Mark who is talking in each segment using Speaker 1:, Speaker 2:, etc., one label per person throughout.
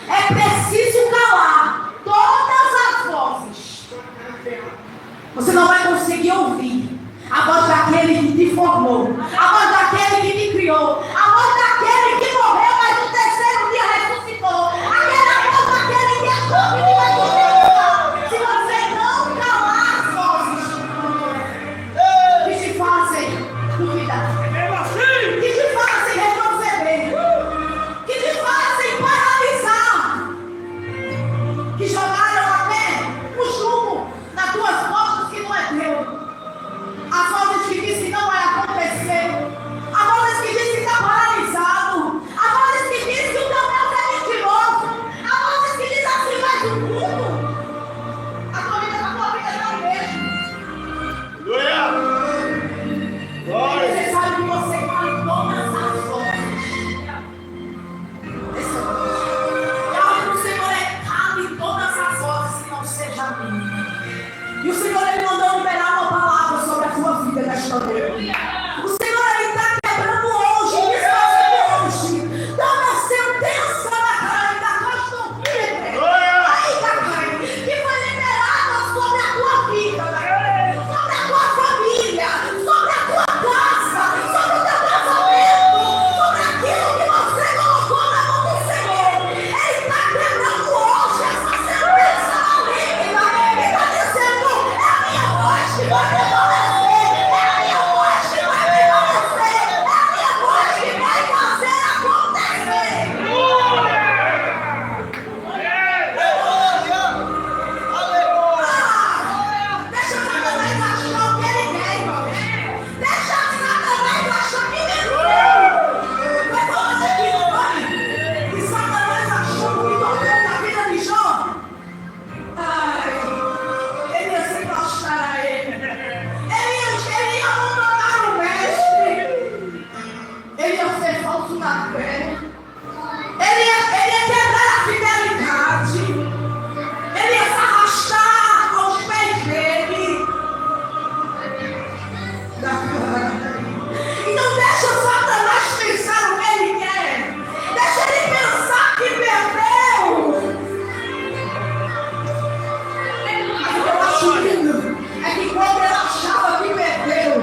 Speaker 1: É preciso calar todas as vozes. Você não vai conseguir ouvir a voz daquele que te formou, a voz daquele que te criou, a voz daquele que morreu, mas no terceiro dia ressuscitou. Aquela voz daquele que é tudo que vai morrer. Se você não calar as vozes que te fazem duvidar, que te fazem retroceder, que te fazem paralisar, que jogaram até o jugo nas tuas costas que não é teu. As vozes que dizem que não vai acontecer. As vozes que dizem que está paralisado. As vozes que dizem que o teu Deus é mentiroso. As vozes que dizem assim, mas o mundo, a tua vida está mesmo. É necessário que você fale todas as vozes. E a ordem do Senhor é cale todas as vozes que não seja a minha. E o Senhor, Ele mandou liberar uma palavra sobre a sua vida nesta noite. O Senhor, Ele está quebrando hoje, desfazendo hoje. Toda a sentença da carne, da que foi liberada sobre a tua vida, sobre a tua família, sobre a tua casa, sobre o teu casamento, sobre aquilo que você colocou na mão do Senhor. Ele está quebrando hoje essa sentença maligna. Ele está dizendo, é a minha voz que vai prevalecer, é a minha voz que vai prevalecer, é a minha voz que vai fazer acontecer. Deixa Satanás achar o que ele quer, irmão. Deixa Satanás achar que ele quer. Vai falar daquilo, pai. Que Satanás achou que tocou na vida de Jó. Ai, ele ia se prostrar a ele. Ele ia abandonar o mestre. Ele ia ser falso na fé. Ele ia quebrar a fidelidade. Ele ia se arrastar aos pés dele. Então deixa Satanás pensar o que ele quer. Deixa ele pensar que perdeu. Eu acho lindo é que quando ele achava que perdeu,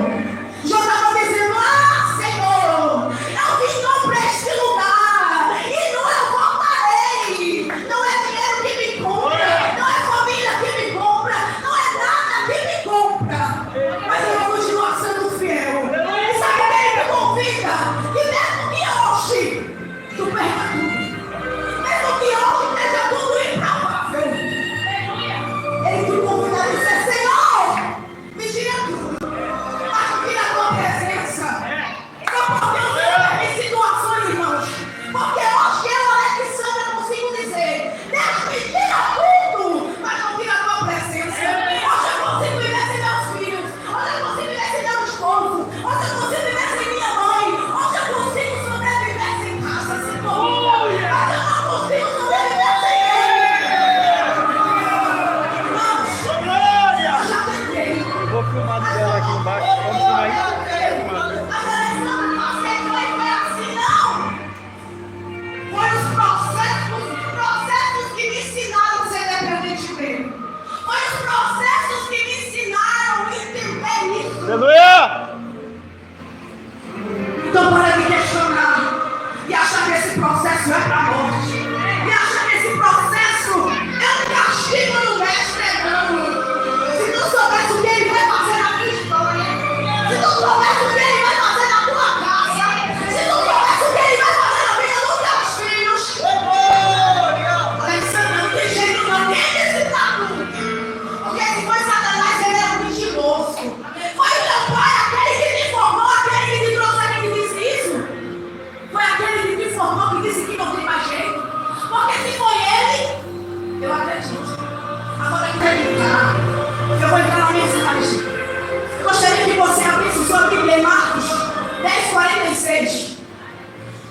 Speaker 1: Jó estava dizendo, Senhor, eu estou para este lugar e não eu voltarei. Não é dinheiro que me compra, não é família que me compra, não é nada que me compra, mas eu vou continuar sendo fiel. E sabe o que ele me convida? Que mesmo que hoje tu perca tudo, mesmo que hoje esteja tudo improvável, ele te convida a dizer, Senhor, me tira tudo, mas não tira a tua presença. Só porque eu sei as situações, irmãos. Porque hoje eu, Alexandra, consigo dizer, Deus me tira tudo, mas não tira a tua presença. Hoje eu consigo viver sem meus filhos. Hoje eu consigo viver sem meu esposo. Hoje eu consigo viver sem minha mãe. Hoje eu consigo sobreviver sem casa, sem comida. Mas eu não consigo sobreviver sem ele. Eu já tentei.
Speaker 2: Vou filmar dela aqui embaixo. Vamos filmar aí?
Speaker 1: Foi os processos que me ensinaram a ser dependente dele. Foi os processos que me ensinaram a entender isso.
Speaker 2: Aleluia!
Speaker 1: Então para de questionar e achar que esse processo é para a morte. E achar que esse processo é um castigo do mestre eterno. Se tu soubesse o que ele vai fazer na tua história, se tu soubesse o que ele vai fazer na tua casa, se tu soubesse o que ele vai fazer na vida dos teus filhos, Alexandre, não tem jeito não, quem disse tudo? Porque se foi Satanás, ele era mentiroso. Foi o teu pai, aquele que te formou, aquele que te trouxe aqui que disse isso. Foi aquele que te formou, que disse que não tem mais jeito. Porque se foi ele, eu acredito. Agora que terminar, eu vou entrar na mensagem. Eu gostaria que você abrisse sua Bíblia em Marcos 10:46.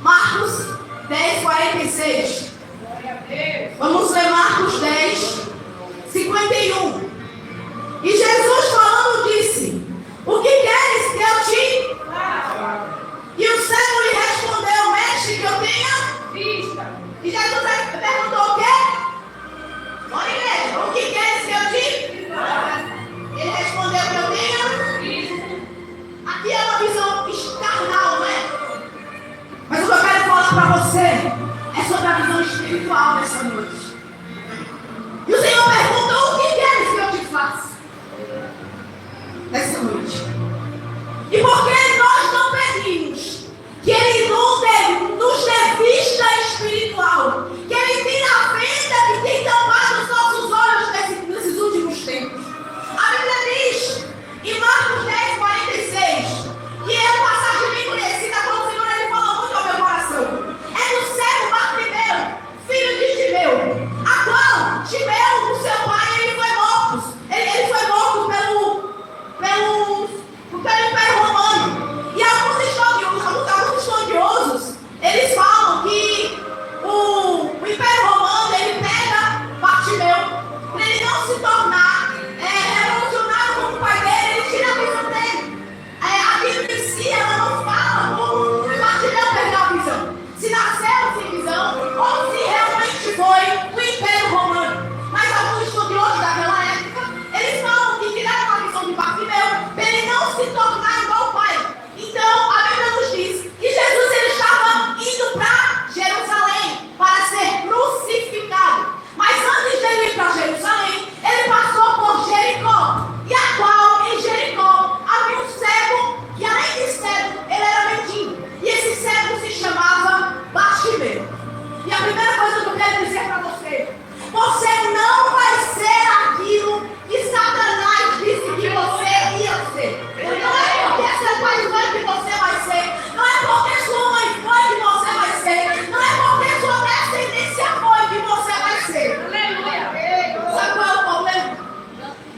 Speaker 1: Marcos 10:46. Vamos ler Marcos 10:51. E Jesus falando disse: o que queres que eu te faça? E o cego lhe respondeu: mestre, que eu tenha vista. E Jesus perguntou: Olha, igreja, o que queres que eu te? Ele respondeu que eu tenho. Aqui é uma visão carnal, não é? Mas o que eu quero falar para você é sobre a visão espiritual nessa noite. E o Senhor perguntou: o que queres que eu te faça nessa noite? E por que nós não pedimos que Ele nos dê vista espiritual, que Ele tire a venda que tem tampado os nossos olhos nesses últimos tempos? A Bíblia diz em Marcos 10:46, que é uma passagem bem conhecida, quando o Senhor ele falou muito ao meu coração. É do cego Bartimeu, filho de Timeu, a qual Timeu, o seu pai, ele foi morto. Ele foi morto pelo Império Romano. E alguns estudiosos, eles falam que o Império Romano, ele pega Bartimeu para ele não se tornar revolucionário como o pai dele, ele tira a visão dele. A Bíblia em si, ela não fala como Bartimeu perdeu a visão, se nasceu sem visão ou se realmente foi o Império Romano. Mas alguns estudiosos daquela época, eles falam que tiraram a visão de Bartimeu para ele não se tornar igual ao pai. Então, a Bíblia nos diz que Jesus ele estava indo para Jerusalém para ser crucificado. Mas antes de ele ir para Jerusalém, ele passou por Jericó. E a qual, em Jericó, havia um cego, e além de cego, ele era mendigo. E esse cego se chamava Bartimeu. E a primeira coisa que eu quero dizer para você: você não vai ser aquilo que Satanás disse que você ia ser. Não é porque seu pai foi que você vai ser. Não é porque sua mãe foi que você vai ser. Não é porque sua descendência foi que você vai ser. Sabe qual é o problema?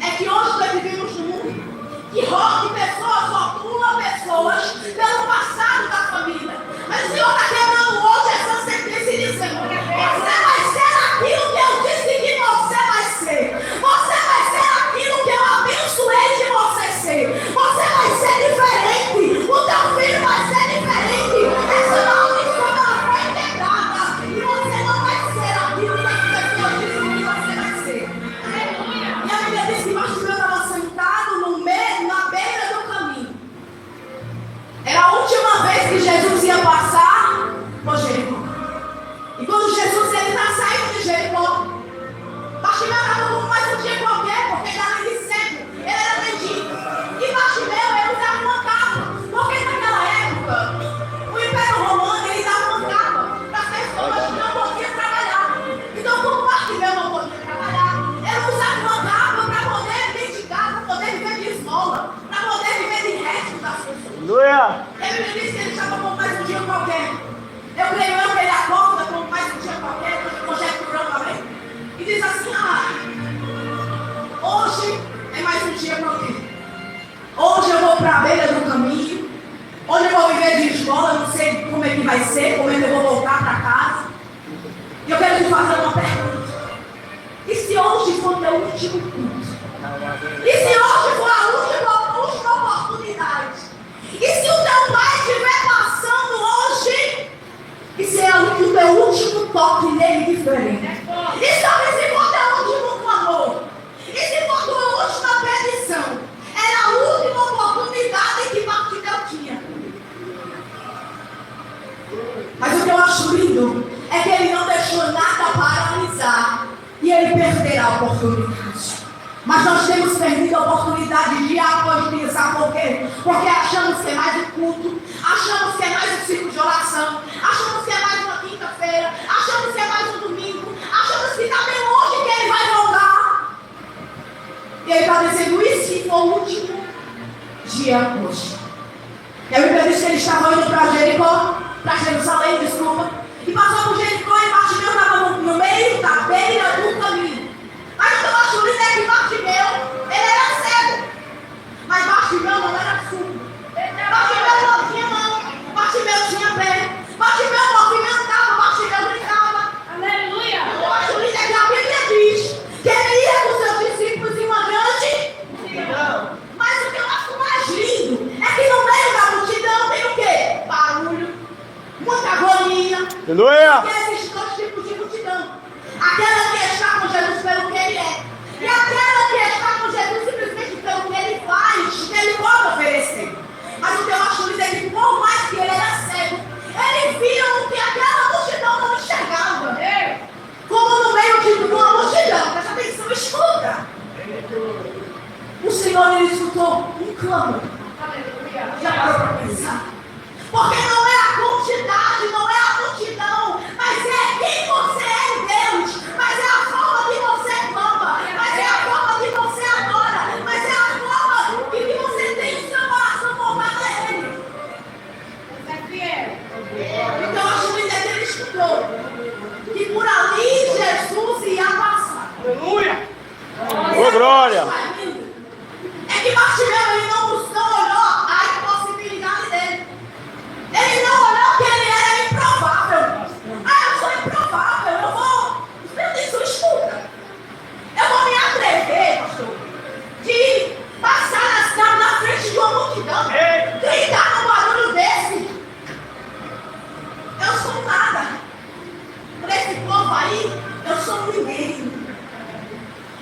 Speaker 1: É que hoje nós vivemos num mundo que pessoas rotulam pessoas pelo passado da família. Mas o Senhor está quebrando hoje essa sentença e dizendo: você vai ser aquilo que eu disse que você vai ser. Você vai ser aquilo que eu abençoei de você ser. Você vai ser diferente. O teu filho vai ser diferente. Essa maldição ela foi quebrada. E você não vai ser aquilo que eu disse que você vai ser. E a Bíblia diz que Bartimeu estava sentado na beira do caminho. Era a última vez que Jesus ia passar por Jericó. E quando Jesus está saindo de Jericó, Bartimeu estava como mais um dia qualquer, porque ele era de cego, ele era mendigo. E Bartimeu, ele usava uma capa, porque naquela época, o Império Romano, ele dava uma capa para as pessoas que não podiam trabalhar. Então, como Bartimeu não podia trabalhar, ele usava uma capa para poder dedicar, para poder viver de esmola, para poder viver de resto das pessoas.
Speaker 2: Aleluia!
Speaker 1: Ele me disse que ele estava como mais um dia qualquer. Eu creio que ele acorda como mais um dia qualquer, conjecturando também. E diz assim: hoje é mais um dia qualquer. Hoje eu vou para a beira do caminho. Hoje eu vou viver de escola, não sei como é que vai ser, como é que eu vou voltar para casa. E eu quero te fazer uma pergunta. E se hoje for teu último culto? E se hoje for a última oportunidade? E se o teu pai estiver passando hoje, e se é o teu último toque nele diferente? E sabe se for teu último clamor? E se for tua última petição? Era a última oportunidade que Bartimeu tinha. Mas o que eu acho lindo é que ele não deixou nada paralisar e ele perderá a oportunidade. Mas nós temos perdido a oportunidade dia após dia, sabe por quê? Porque achamos que é mais um culto, achamos que é mais um ciclo de oração, achamos que é mais uma quinta-feira, achamos que é mais um domingo, achamos que está bem longe que ele vai voltar. E ele está dizendo: e se for o último dia hoje? E a Bíblia diz que ele estava indo para Jericó, para Jerusalém, desculpa, e passou por Jericó e Bartimeu estava no meio da beira do caminho. Mas o que eu acho lindo é que Bartimeu, ele era cego. Mas Bartimeu não era surdo. Bartimeu não tinha mão. Bartimeu tinha pé. Bartimeu movimentava. Bartimeu brincava. Aleluia. Eu acho lindo é que a Bíblia diz que ele ia com seus discípulos em uma grande multidão. Mas o que eu acho mais lindo é que no meio da multidão tem o quê? Barulho, muita agonia.
Speaker 2: Aleluia.
Speaker 1: Porque existem dois tipos de multidão. Aquela que está com Jesus pelo quê? E aquela que está com Jesus simplesmente pelo que ele faz, ele pode oferecer. Mas o que eu acho lindo é que, por mais que ele era cego, ele viu o que aquela multidão não enxergava. Como no meio de uma multidão, presta atenção, escuta. O Senhor, ele escutou um clamor. Já parou para pensar? Porque não é a quantidade, não é a multidão, mas é quem você é em Deus, mas é a forma que você clama, mas é a forma que você adora, mas é a forma que você tem o seu coração voltado a Ele. Então eu acho lindo que ele escutou que por ali Jesus ia passar.
Speaker 2: Aleluia!
Speaker 3: Ô, glória!
Speaker 1: É que Bartimeu, ele não olhou a impossibilidade dele. Ele não olhou que ele era improvável. Eu sou improvável, eu vou... Isso, escuta. Eu vou me atrever, pastor, de passar na frente de uma multidão, gritar num barulho desse. Eu sou nada. Por esse povo aí, eu sou ninguém.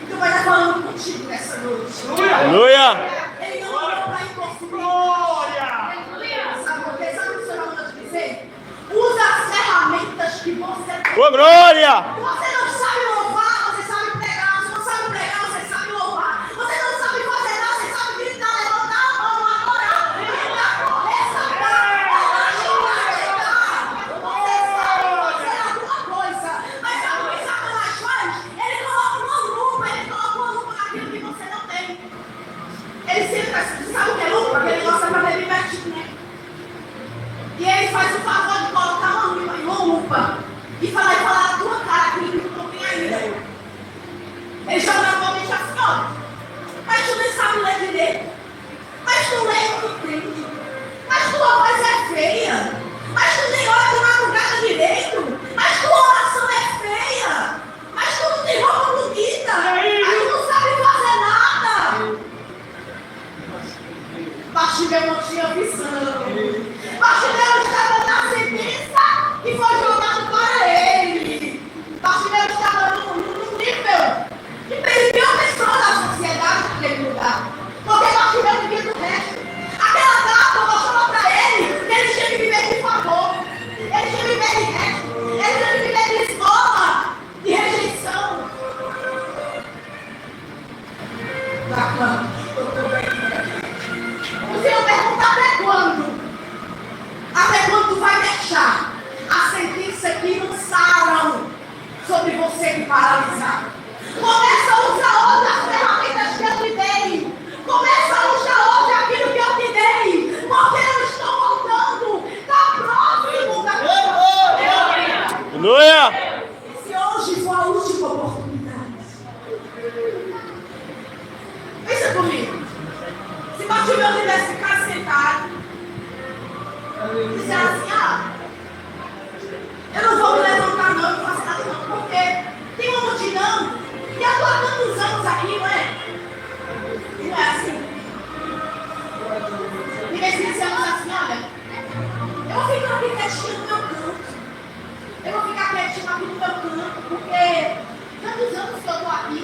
Speaker 1: Então vai estar falando contigo nessa noite.
Speaker 3: Aleluia!
Speaker 1: Ele não olhou para a impossibilidade. Sabe por quê? Sabe o que o Senhor manda te dizer? Usa as ferramentas que você tem.
Speaker 3: Ô, glória!
Speaker 1: Você não sabe louvar, você sabe pregar. Você não sabe pregar, você sabe louvar. Você não sabe fazer nada, você sabe gritar, levantar a mão, adorar, gritar, correr, saltar, chorar. Você sabe fazer alguma coisa. Mas sabe o que Satanás faz? Ele coloca uma lupa naquilo que você não tem. Ele sempre sabe o que é lupa? Porque ele gosta para ver divertido, né? E ele faz o favor de colocar uma lupa e falar a tua cara, aquilo que tu não tem ainda. Ele joga normalmente assim, ó. Mas tu nem sabe ler direito. Mas tu lê e não entende. Mas tua voz é feia. Mas tu nem ora de madrugada direito. Mas tua oração é feia. Mas tu não tem roupa bonita. Mas tu não sabe fazer nada. Bartimeu não tinha visão. Bartimeu estava na sentença que foi jogada para ele. Bartimeu estava num nível que permitiu a pessoa da sociedade naquele lugar. Porque Bartimeu vivia do resto. Aquela data mostrou para ele que ele tinha que viver de favor. Ele tinha que viver de resto. Ele tinha que viver de esmola, de rejeição. O Senhor pergunta até quando? Até quando tu vai deixar a sentença que lançaram sobre você te paralisar? Começa a usar hoje as ferramentas que eu te dei. Começa a usar hoje aquilo que eu te dei. Porque eu estou voltando. Está próximo da tua.
Speaker 3: Aleluia!
Speaker 1: E se hoje for a última oportunidade? Pensa comigo. Se Bartimeu tivesse ficado sentado, disser assim, eu não vou me levantar não, não faço nada não, porque tem uma multidão e eu estou há tantos anos aqui, não é? E não é assim. E nesse dia você assim, olha, eu vou ficar aqui quietinho no meu canto. Eu vou ficar quietinho aqui no meu canto, porque tantos anos que eu estou aqui.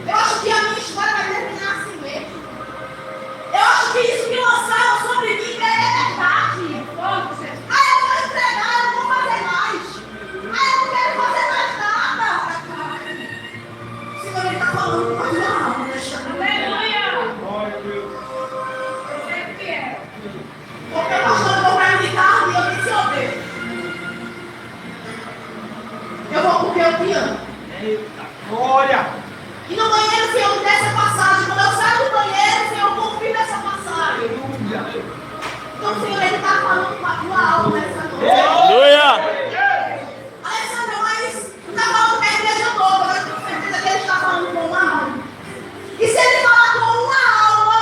Speaker 1: Eu acho que a minha história vai terminar assim mesmo. Eu acho que isso que lançaram sobre mim é verdade. Eu vou entregar, eu não vou fazer mais. Eu não quero fazer mais nada. O Senhor, Ele está falando com a minha alma, deixa eu ver.
Speaker 2: Glória a Deus.
Speaker 1: Porque o pastor levou para mim de carro e eu disse, ó Deus, eu vou porque eu te amo.
Speaker 2: Eita, glória!
Speaker 1: E no banheiro o Senhor me dê essa passagem. Quando eu saio do banheiro, o Senhor confirma essa passagem.
Speaker 2: Aleluia!
Speaker 1: Então o Senhor, Ele está falando com a tua alma nessa noite.
Speaker 3: Aleluia!
Speaker 1: Alessandra, mas não está falando com a igreja toda, mas tenho certeza que Ele está falando com uma alma. E se Ele falar com uma alma,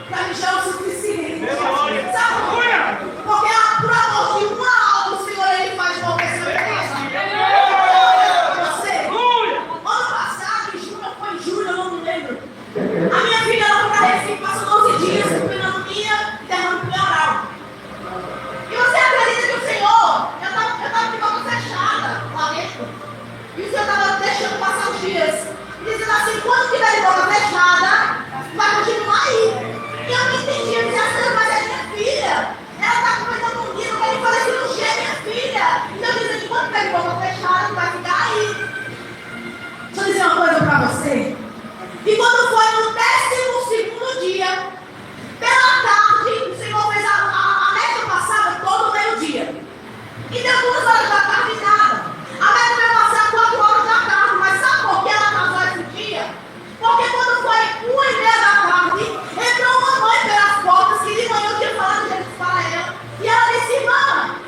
Speaker 1: para mim já é o suficiente. Sabe por quê? Porque por amor de uma alma, o Senhor, Ele faz qualquer certeza. Você, ano passado, em julho, foi em julho, eu não me lembro. A minha filha ela foi para Recife, passou 12 dias com pneumonia e derrame pleural. E você acredita que o Senhor, eu estava dias, dizendo assim, quando tiver de boca fechada, vai continuar aí. E eu não entendi, eu disse assim, mas é minha filha. Ela está começando um dia, não quer fazer cirurgia, é minha filha. Então dizendo, quando tiver de boca fechada, vai ficar aí. Deixa eu dizer uma coisa para você. E quando foi no 12º dia, pela tarde, o Senhor fez a meta passada todo meio-dia. E deu 2 horas da tarde e nada. A meta vai passar 4 horas da tarde. Mas sabe por que ela atrasou esse dia? Porque quando foi 1h30 da tarde, entrou uma mãe pelas portas que de manhã eu tinha falado de Jesus para ela. E ela disse, irmã,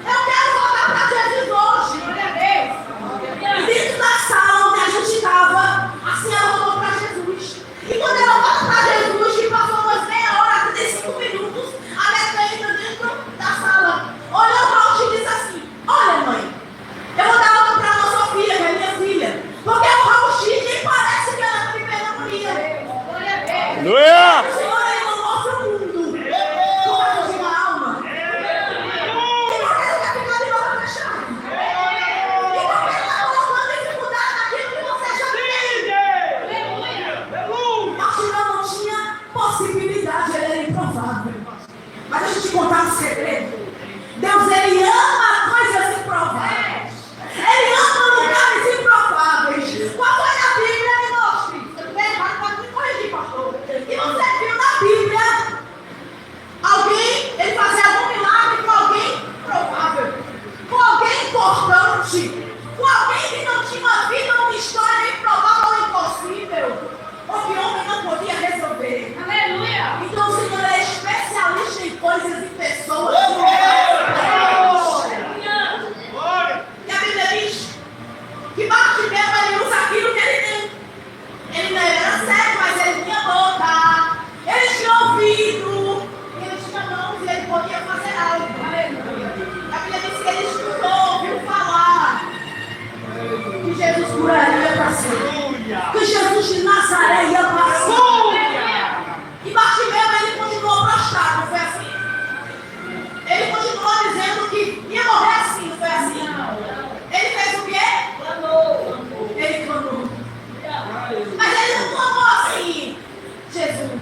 Speaker 1: eu quero voltar para Jesus hoje. Glória a Deus. Dentro da sala onde a gente estava, assim ela voltou para Jesus. E quando ela volta para Jesus, que passou umas meia hora, 35 minutos, a meta entra dentro da sala. Olhou para o e disse assim, olha mãe, eu vou dar outra para a nossa filha, que é minha filha. Porque o raio-x nem parece que ela está me pneumonia. Glória a Deus.
Speaker 3: Aleluia.
Speaker 1: O Senhor, ele não mostra o mundo. Como a sua alma. E você não quer ficar de boca fechada. E você está colocando dificuldade naquilo que você já tem. Martirão não tinha possibilidade, ele era improvável. Mas deixa eu te contar um segredo. Deus, ele ama coisas improváveis. Ele ama lugares improváveis. Qual foi a Bíblia? Me mostre. Tudo bem? Pode me corrigir, pastor. E você viu na Bíblia alguém, ele fazia algum milagre com alguém provável, com alguém importante, com alguém que não tinha uma vida, uma história improvável ou impossível, ou que o homem não podia resolver. Aleluia! Então o Senhor é especialista em coisas e pessoas. E a Bíblia diz que Bartimeu, ele usa aquilo que ele tem. Ele não era cego, mas ele tinha boca, ele tinha ouvido, ele tinha mãos e ele podia fazer algo. A Bíblia diz que ele escutou, ouviu falar que Jesus curaria para si, que Jesus de Nazaré ia passar. E Bartimeu, ele continuou prostrado, não foi assim? Ele continuou dizendo que ia morrer assim, não foi assim? Ele fez o quê? Clamou. Ele clamou. Mas ele não clamou assim, Jesus.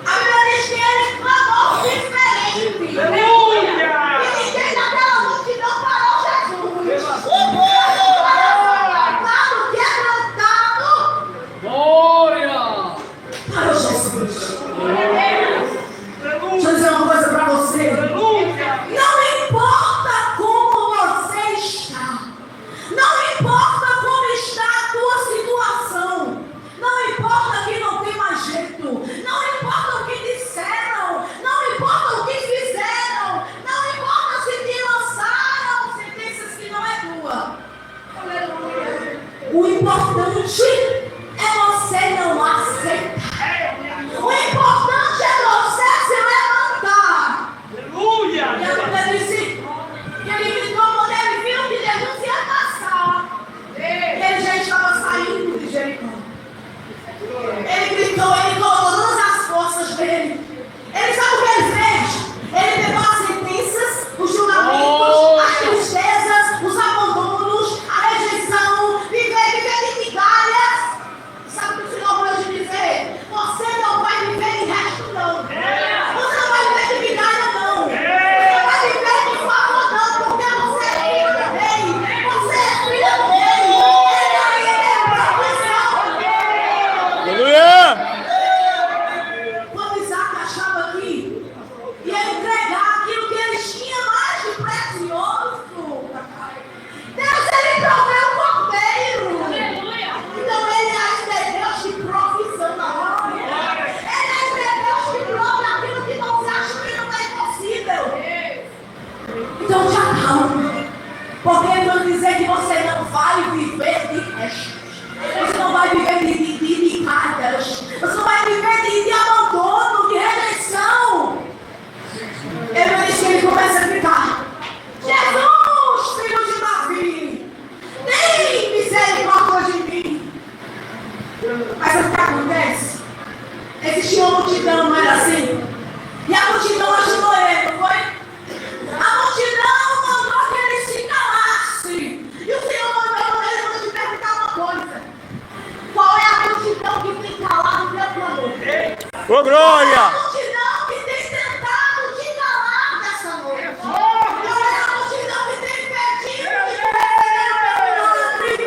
Speaker 1: A Bíblia diz que ele clamou diferente. Aleluia! E ninguém naquela multidão parou Jesus. Cantado, quebrantado. Glória! Parou Jesus. Deixa eu dizer uma coisa para você. Não importa como você está. Não importa como está a tua situação. Não importa que não tem mais jeito. Não importa o que disseram. Não importa o que fizeram. Não importa se te lançaram sentenças que não é tua. Aleluia. O importante é você não aceitar. O importante é você se levantar. Aleluia. E a Bíblia disse que ele gritou quando ele viu que Jesus ia passar. Ele já estava saindo de Jericó. Ele gritou, ele colocou todas as forças dele. Ele sabe o que ele fez? Ele pegou as sentenças, os julgamentos, as tristezas, os abandonos, a rejeição, viver de migalhas. Sabe o que o Senhor pode dizer? Você não vai viver de resto, não. Você não vai viver de migalha, não. Você vai viver de favor, não, porque você é filho do rei. Você é filho do rei. Ele é proteção.
Speaker 3: Aleluia.
Speaker 1: Quando Isaac achava aqui, ia entregar aquilo que ele tinha mais de precioso. Deus, ele proveu o cordeiro. Então ele ainda é Deus de provisão. Ele ainda é Deus que prova aquilo que você acha que não é possível. Então já calma. Porque ele vai dizer que você não vai viver de restos. Você não vai viver de migalhas. Você não vai viver de abandono, de rejeição. Ele disse que ele começa a gritar: Jesus, filho de Davi, tem misericórdia de mim. Mas o que acontece? Existia uma multidão, não era assim? E a multidão ajudou ele, não foi? A multidão mandou que ele se calasse. E o Senhor mandou ele te perguntar uma coisa.
Speaker 3: Ô, glória!
Speaker 1: A multidão que tem tentado te calar nessa noite. Qual é a multidão que tem impedido de receber o milagre?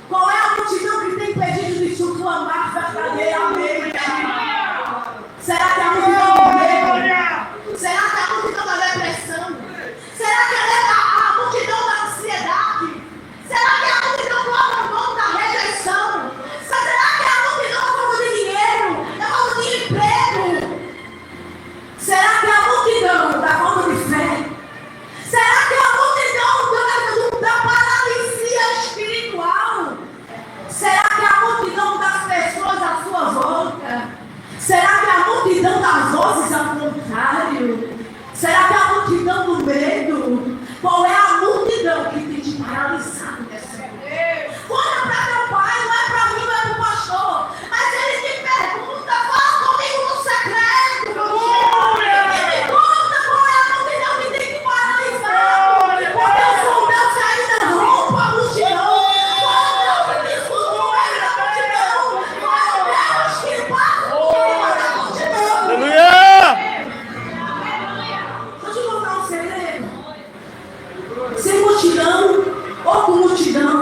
Speaker 1: Qual é a multidão que tem impedido de te clamar verdadeiramente? Será que é a multidão do medo? Será que é a multidão da depressão? Será que é a multidão da ansiedade? Será que é a multidão do abandono, da rejeição? Será que é a multidão da falta de dinheiro, da falta de emprego? Será que é a multidão da falta de fé? Será que é a multidão da paralisia espiritual? Será que é a multidão das pessoas à sua volta? Será que é a multidão das vozes ao contrário? Será que é a multidão do medo? Qual é a multidão que tem te paralisado nessa noite? Olha para teu pai, não é para mim, não é para o pastor. Mas ele te pergunta, fala comigo no secreto, meu Deus. E me conta qual é a multidão que tem te paralisado. Porque eu sou o Deus que ainda rompa a multidão. Qual é o Deus que te escutou ele na multidão? Qual é o Deus que passa por cima da multidão?
Speaker 3: Aleluia!
Speaker 1: Deixa eu te contar um segredo. Sem multidão ou com multidão,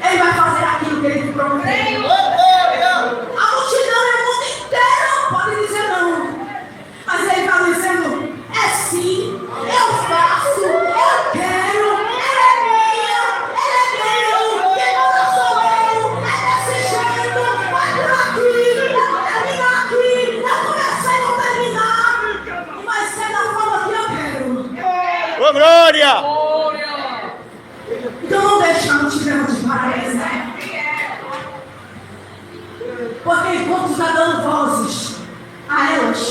Speaker 1: ele vai fazer aquilo que ele te prometeu. A multidão é o mundo inteiro, pode dizer não. Mas ele está dizendo, é sim, eu faço, eu quero, ela é minha, ela é meu, quem manda sou eu, é desse jeito, vai por aqui, eu vou terminar aqui, eu comecei, vou terminar, e vai ser da forma que eu quero.
Speaker 3: Ô, glória!
Speaker 1: Então não deixa a multidão te paralisar. Porque enquanto está dando vozes a elas,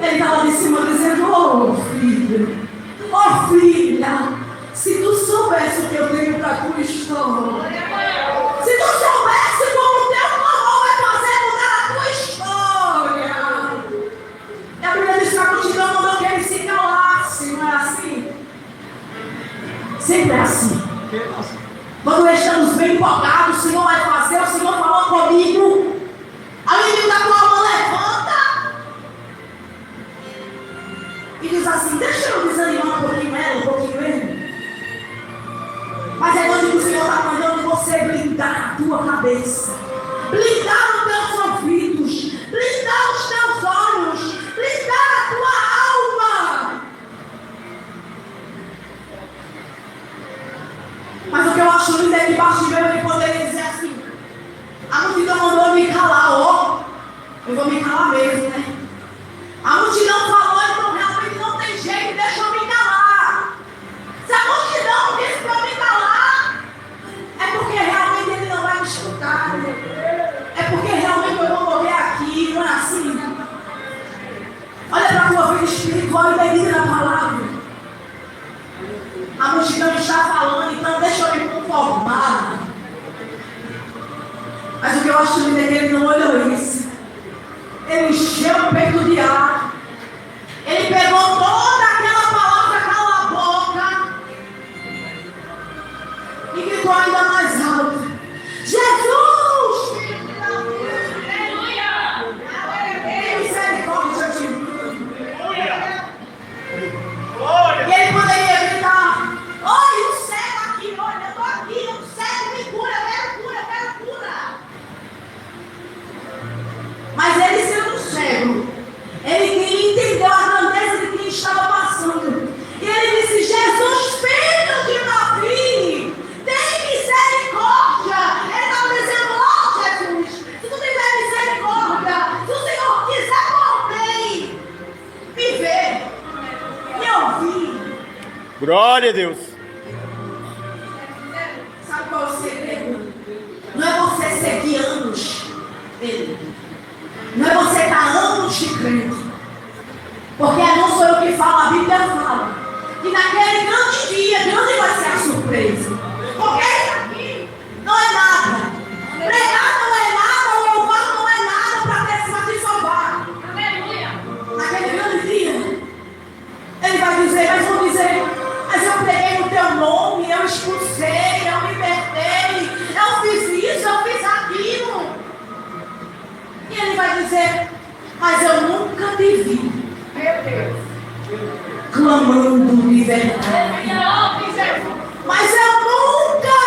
Speaker 1: ele está lá de cima dizendo, ô filho, ô filha, se tu soubesse o que eu tenho para tua história, se tu soubesse como o teu clamor vai fazer mudar a tua história. E a Bíblia diz que a multidão mandou que ele se calasse, não é assim? Sempre é assim. Quando estamos bem empolgados, o Senhor vai fazer, o Senhor falou comigo. Aí o inimigo da tua alma levanta e diz assim, deixa eu desanimar um pouquinho ela, um pouquinho ele. Mas é quando o Senhor está mandando você blindar a tua cabeça, blindar os teus ouvidos, blindar os teus olhos, blindar a tua alma. Mas o que eu acho lindo é que Bartimeu ele poderia dizer assim, a multidão mandou me calar, ó, eu vou me calar mesmo, né? A multidão falou, então realmente não tem jeito, deixa eu me calar. Se a multidão disse para eu me calar, é porque realmente ele não vai me escutar, né? É porque realmente eu vou morrer aqui, não é assim? Olha para a tua vida espiritual e medita na palavra. A multidão está falando, então deixa eu me conformar. Mas o que eu acho lindo é que ele não olhou isso. Ele encheu o peito de ar. Ele pegou toda aquela palavra, cala a boca, e gritou ainda mais alto: Jesus! Tem misericórdia de mim. E ele poderia gritar: olha o cego aqui, olha, eu estou aqui, o cego me cura, eu quero cura, eu quero cura. Mas ele sendo cego, ele entendeu a grandeza de quem estava passando. E ele disse: Jesus, filho de Davi, tem misericórdia. Ele estava dizendo: ó Jesus, se tu tiver misericórdia, se o Senhor quiser por bem, me ver, me ouvir.
Speaker 3: Glória a Deus.
Speaker 1: Sabe qual é o segredo? Não é você seguir anos dele. Não é você estar anos de crente. Porque não sou eu que falo, a Bíblia fala. E naquele grande dia, grande vai ser a surpresa. Porque isso aqui não é nada. Pregar não é nada, o louvor não é nada para te salvar. Naquele grande dia, ele vai dizer, mas vão dizer: mas eu preguei no teu nome, eu expulsei, eu libertei, eu fiz isso, eu fiz aquilo. E ele vai dizer: Mas eu nunca te vi
Speaker 2: Meu Deus.
Speaker 1: clamando de verdade. Mas eu nunca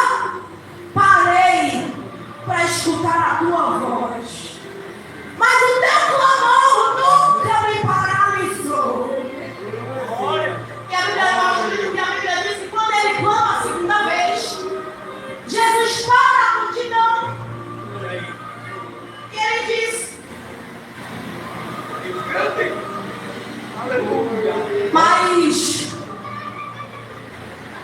Speaker 1: parei para escutar a tua voz. Mas o teu clamor nunca me paralisou. E a Bíblia mostra que a Bíblia diz que quando ele clama a segunda vez, Jesus para a multidão. E ele diz: mas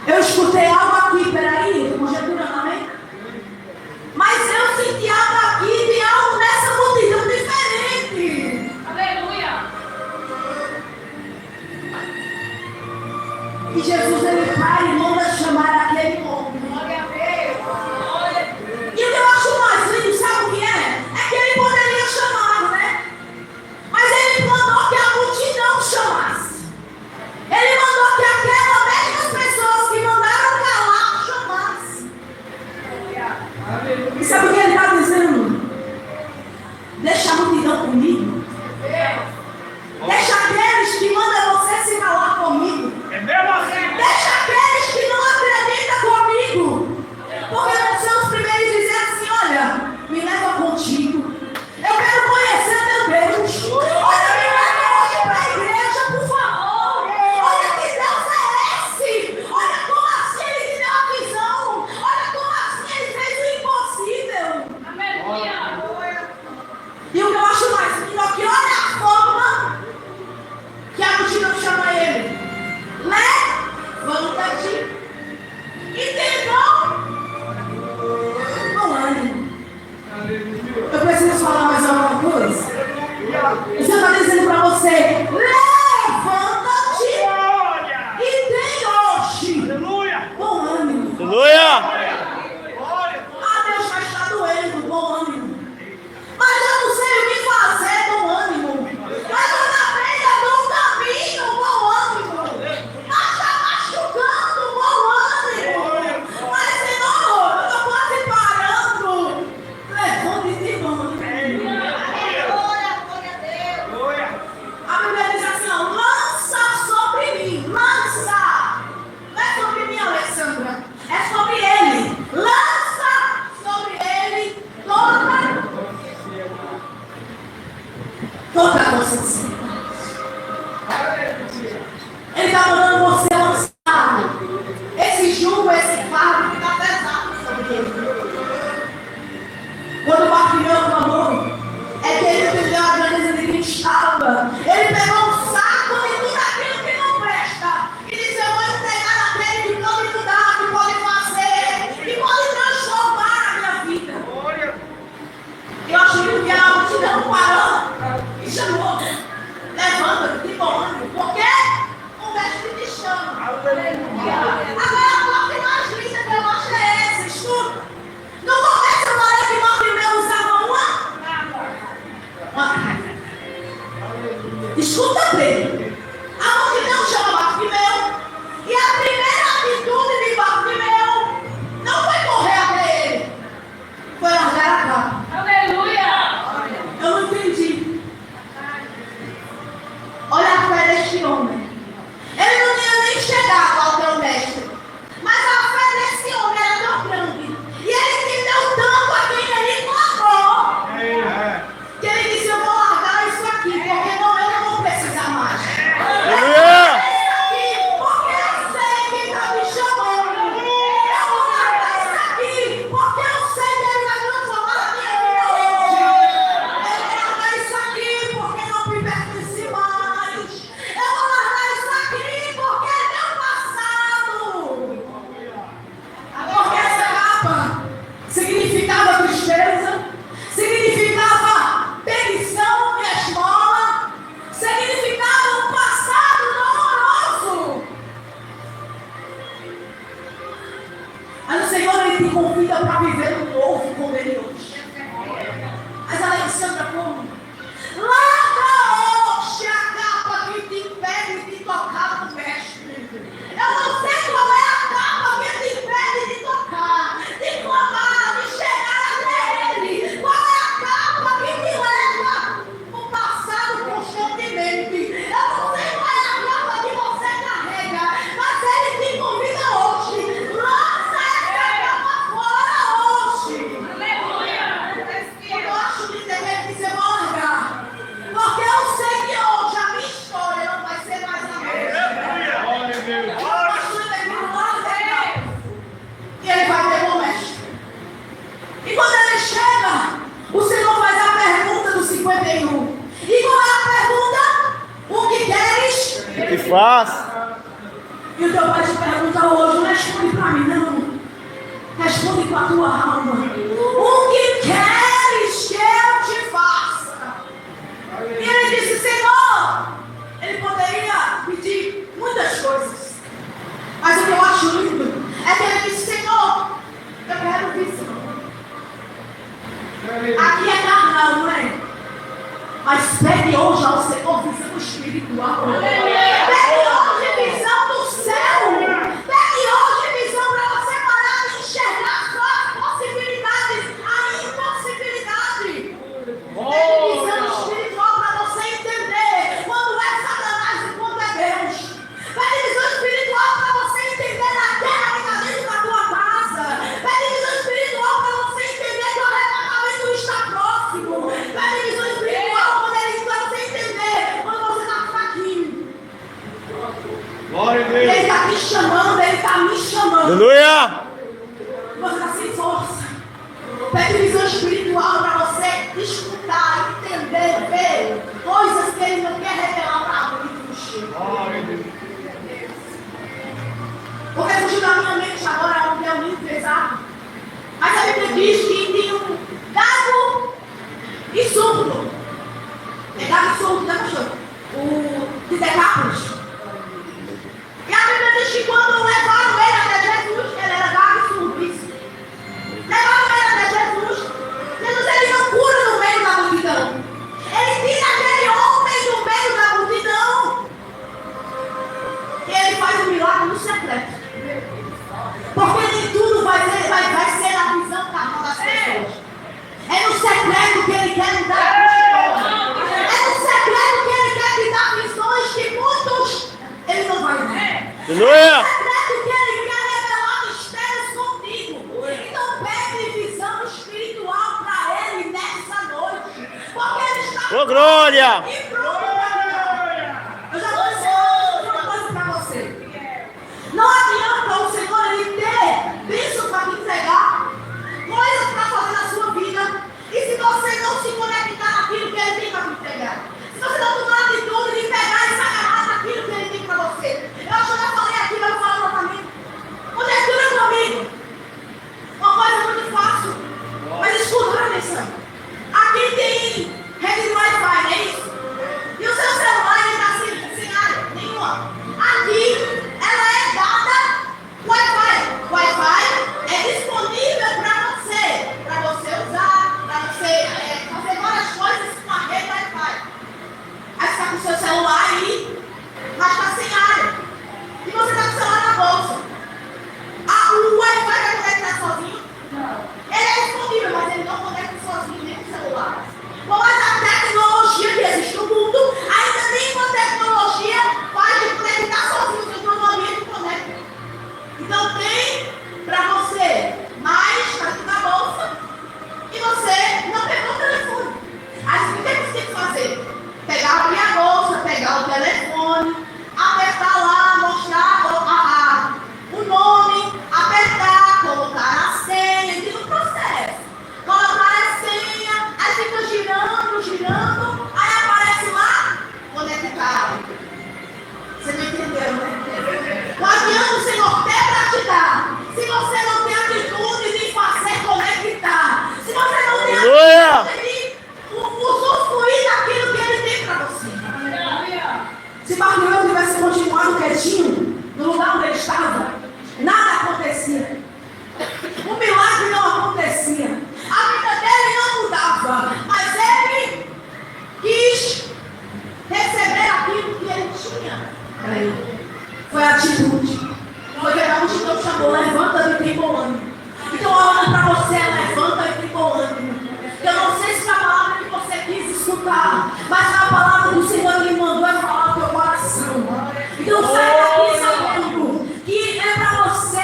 Speaker 1: eu escutei algo aqui, peraí, conjecturando, amém? Mas eu senti algo aqui, tem algo nessa multidão diferente.
Speaker 4: Aleluia.
Speaker 1: E Jesus ele para e manda chamar aquele homem.
Speaker 4: Glória a Deus.
Speaker 1: E o que eu acho mais lindo, sabe o que é? É que ele poderia chamar, né? Mas ele mandou que a multidão chamasse. Ele mandou que aquelas mesmas pessoas que mandaram calar chamasse. E sabe o que ele está dizendo? Deixa a multidão comigo. Deixa aqueles que mandam você se calar comigo.
Speaker 2: É mesmo assim?
Speaker 1: Deixa aqueles que não acreditam comigo. Porque nós somos primeiros a dizer assim: olha, me leva contigo. Eu quero conhecer teu Deus. Olha, me leva hoje para a igreja, por favor. Olha que Deus é esse. Olha como assim ele te deu a visão. Olha como assim ele fez o impossível.
Speaker 4: Aleluia.
Speaker 1: E o que eu acho mais lindo é que olha a forma que a multidão chama ele. Levanta-te e tem dom. Não ande. Eu preciso falar mais alguma coisa? O Senhor está dizendo para você: levanta-te
Speaker 2: Glória!
Speaker 1: e tem hoje
Speaker 2: Aleluia!
Speaker 1: bom ânimo.
Speaker 3: Aleluia.
Speaker 2: Glória!
Speaker 1: Ah, Deus vai estar doendo, bom ânimo. Mas eu não sei o que fazer, bom ânimo. Mas eu na beira do caminho, bom ânimo. Mas está machucando, bom ânimo. Mas Senhor, eu estou quase parando. Levante-te, bom ânimo.
Speaker 2: Glória!
Speaker 1: A Bíblia diz assim: ó, lança sobre mim, lança. Não é sobre mim, Alessandra, é sobre ele. Lança sobre ele toda a vossa ansiedade. Ele está mandando você lançar esse jugo, esse fardo que está pesado sobre ele. Quando Bartimeu clamou, é que ele entendeu a grandeza de quem estava. Ele pegou um saco de tudo aquilo que não presta e disse: eu vou entregar aquele que pode mudar, que pode fazer, que pode transformar a minha vida.
Speaker 2: Glória!
Speaker 1: E eu acho que a multidão parou e chamou: levanta-te, de bom ânimo, porque o mestre te chama. Agora a parte mais linda que eu acho é essa, escuta. No começo eu falei que Bartimeu usava uma carga. Escuta bem. A multidão chama Bartimeu e a primeira atitude de Bartimeu não foi correr até ele, foi largar a capa.
Speaker 4: Aleluia.
Speaker 1: Eu não entendi. Olha a fé deste homem. Ele não tinha nem chegado ao teu mestre. Mas a fé desse homem era tão grande. E ele entendeu tanto a quem ele clamou. Que ele disse: eu vou largar isso aqui, porque não, eu não vou precisar mais.
Speaker 3: Aleluia.
Speaker 1: Isso aqui, porque eu sei quem está me chamando. Eu vou largar isso aqui, porque eu sei que ele vai transformar a minha vida hoje. Eu vou largar isso aqui, porque não me pertence mais. Eu vou largar isso aqui, porque é meu passado. Porque essa capa significava tristeza, significava perdição e esmola, significava um passado doloroso. Mas o Senhor ele te convida para viver um novo com ele hoje. Mas Alexandra, como? Larga hoje a capa que te impede de tocar no mestre. Eu não sei qual é a capa que te impede de tocar, de clamar, de chegar até ele. Qual é a capa que te leva o passado?
Speaker 3: Faz.
Speaker 1: E o teu pai te pergunta hoje, não responde para mim, não. Responde com a tua alma. O que queres que eu te faça? E ele disse, Senhor, ele poderia pedir muitas coisas. Mas o que eu acho lindo é que ele disse, Senhor, eu quero visão. Aqui é carnal, não é? Mas pede hoje ao Senhor visão espiritual. Pede hoje visão do céu. Pede hoje visão para você parar de enxergar só as possibilidades, a impossibilidade. Pede visão espiritual para você entender quando é Satanás e quando é Deus. Pede visão espiritual para você entender a guerra que está dentro da tua casa. Pede visão espiritual para você entender que o arrebatamento está próximo. Pede visão espiritual para você entender quando você está fraquinho.
Speaker 2: Glória a
Speaker 1: Ele
Speaker 2: Deus.
Speaker 1: está te chamando, ele está me chamando.
Speaker 3: Aleluia.
Speaker 1: Você está sem força. Pede visão espiritual para você escutar, entender, ver coisas que ele não quer revelar para a gente.
Speaker 2: Glória a Deus.
Speaker 1: Porque fugiu da minha mente agora um teu muito pesado. Mas a Bíblia diz que tem um gago e surdo. É gago e surdo, né, pastor? O de Decápolis. E a Bíblia diz que quando levaram ele até Jesus, ele era gago e surdo. Isso. Levaram ele até Jesus. Jesus ele não cura no meio da multidão. Ele tira aquele homem do meio da multidão. E ele faz um milagre no secreto. Porque nem tudo vai ser a visão carnal das pessoas. É no secreto que ele quer me dar visões. É no secreto que ele quer me dar visões que muitos ele não vai ver.
Speaker 3: Aleluia.
Speaker 1: É no secreto que ele quer revelar mistérios contigo. Então pede visão espiritual para ele nessa noite. Porque ele está
Speaker 3: Ô, glória.
Speaker 1: e pronto. Eu já vou dizer uma coisa para você. Não adianta o Senhor ele ter bênção para te entregar, coisas para fazer na sua vida, e se você não se conectar naquilo que ele tem para te entregar, se você não tomar a atitude de pegar e se agarrar naquilo que ele tem para você. Eu acho que eu já falei aqui, mas eu falo novamente. Conectura comigo. Uma coisa muito fácil. Mas escuta, presta atenção. Aqui tem rede de Wi-Fi, não é isso? E o seu celular ele está sem área nenhuma. Aqui ela é dada Wi-Fi. Wi-Fi é disponível para você usar, para você fazer várias coisas com a rede Wi-Fi. Aí você está com o seu celular aí, mas está sem área. E você está com o celular na bolsa. O Wi-Fi vai conectar sozinho? Não. Ele é disponível, mas ele não conecta sozinho nem com o celular. Mas a tecnologia que existe no mundo, ainda nenhuma tecnologia faz de conectar sozinho. Você tem um ambiente que conecta. Então tem para você mais está aqui na bolsa e você não pegou o telefone. Aí o que você tem que fazer? Abrir a bolsa, pegar o telefone, apertar lá, mostrar o nome, apertar, colocar a senha, e no processo. Colocar a senha, aí fica girando, aí aparece lá, conectado. Você não entendeu, né? Não adianta o Senhor ter para te dar, se você não tem atitude de fazer conectar, se você não tem atitude de usufruir daquilo que Ele tem para você. Se Bartimeu tivesse continuado quietinho, no lugar onde ele estava, nada acontecia. O milagre não acontecia. A vida dele não mudava. Mas ele quis receber aquilo que ele tinha. Foi a atitude. Foi que a multidão chamou, levanta e tribolando. Então a hora para você é levanta e tribolando. Eu não sei se é a palavra que você quis escutar, mas a palavra do Senhor que mandou é falar ao teu coração. Então sai daqui sabendo que é para você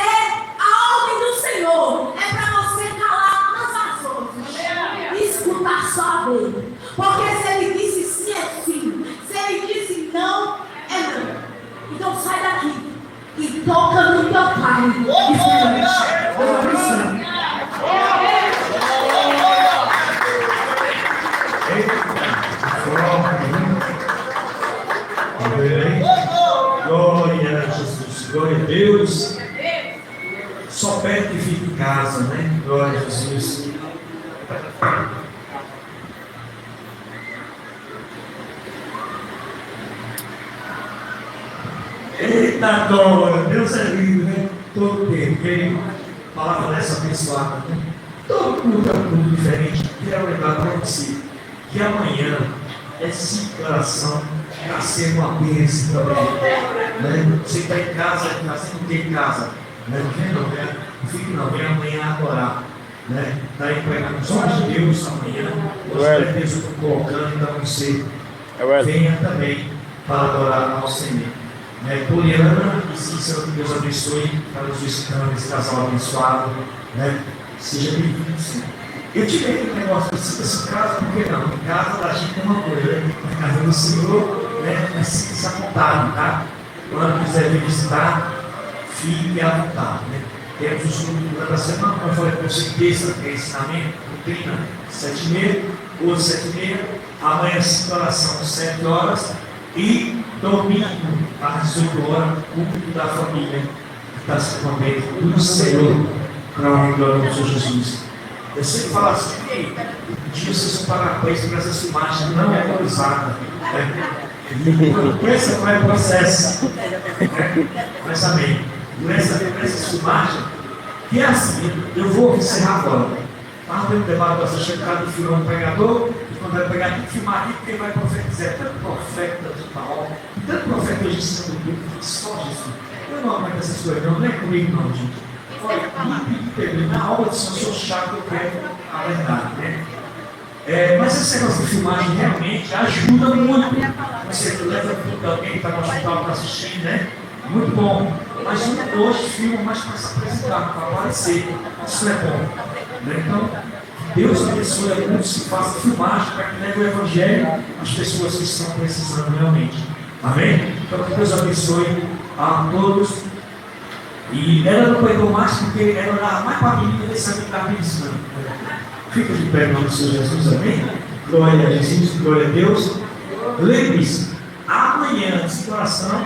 Speaker 1: a ordem do Senhor, é para você calar todas as outras e escutar só a dele. Porque se ele disse sim, é sim. Se ele disse não, é não. Então sai daqui e toca no teu Pai. Eu abençoe.
Speaker 5: Eita, Glória a Jesus. Eita glória, Deus é lindo, né? Todo tempo, quem palavra dessa abençoada, né? Todo mundo é um mundo diferente. Quero lembrar para você que amanhã esse coração está sendo uma bênção também. Né? Você está em casa, você não tem casa. Né? Não vem não, né? Não fique não, vem amanhã adorar. Né? Está aí pregando os olhos de Deus amanhã. Os pretextos estão colocando, então você venha também para adorar ao Senhor. Né? Poliana e Cícero, que Deus abençoe para os visitando esse casal abençoado. Né? Seja bem-vindo, Senhor. Eu tirei aquele negócio de esse caso, por que não? Em casa da gente tem uma coisa, né? Na casa do Senhor, né? É simples à vontade, tá? Quando quiser vir visitar, fique à vontade, né? Temos os estudos durante a semana, como eu falei com você, terça, que é ensinamento, doutrina, 7h30, hoje 7h30, amanhã 5 horas são 7 horas, e domingo, às 18 horas, culto da família, que está se comendo do Senhor, para a glória do Senhor Jesus. Eu sempre falo assim, um dia vocês vão pagar preço para essa filmagem, não é valorizada. Por esse não é processo. Mas amém. Por essa filmagem, que é assim, eu vou encerrar agora. Mas tem um debate para você chegar do filme um pregador, e quando vai pegar, tem que filmar aqui, porque vai profetizar. Tanto profeta de Paulo, tanto profeta hoje ensinando o Bíblia, só Jesus. Eu não aguento essas coisas, não é comigo não, gente. Olha, na aula de São Sou chato, eu quero a verdade, né? Mas esse negócio de filmagem realmente ajuda muito. Você leva tudo alguém que está no hospital para assistir, né? Muito bom. Mas hoje filma mais para se apresentar, para aparecer. Isso é bom. Né? Então, Deus abençoe a todos que façam filmagem para que leve o Evangelho às pessoas que estão precisando realmente. Amém? Então, que Deus abençoe a todos. E ela não pregou mais porque ela era mais para a menina desse amigo da pensando. Fica de pé em nome do Senhor Jesus, amém? Glória a Jesus, glória a Deus. Lembre-se, amanhã, de coração,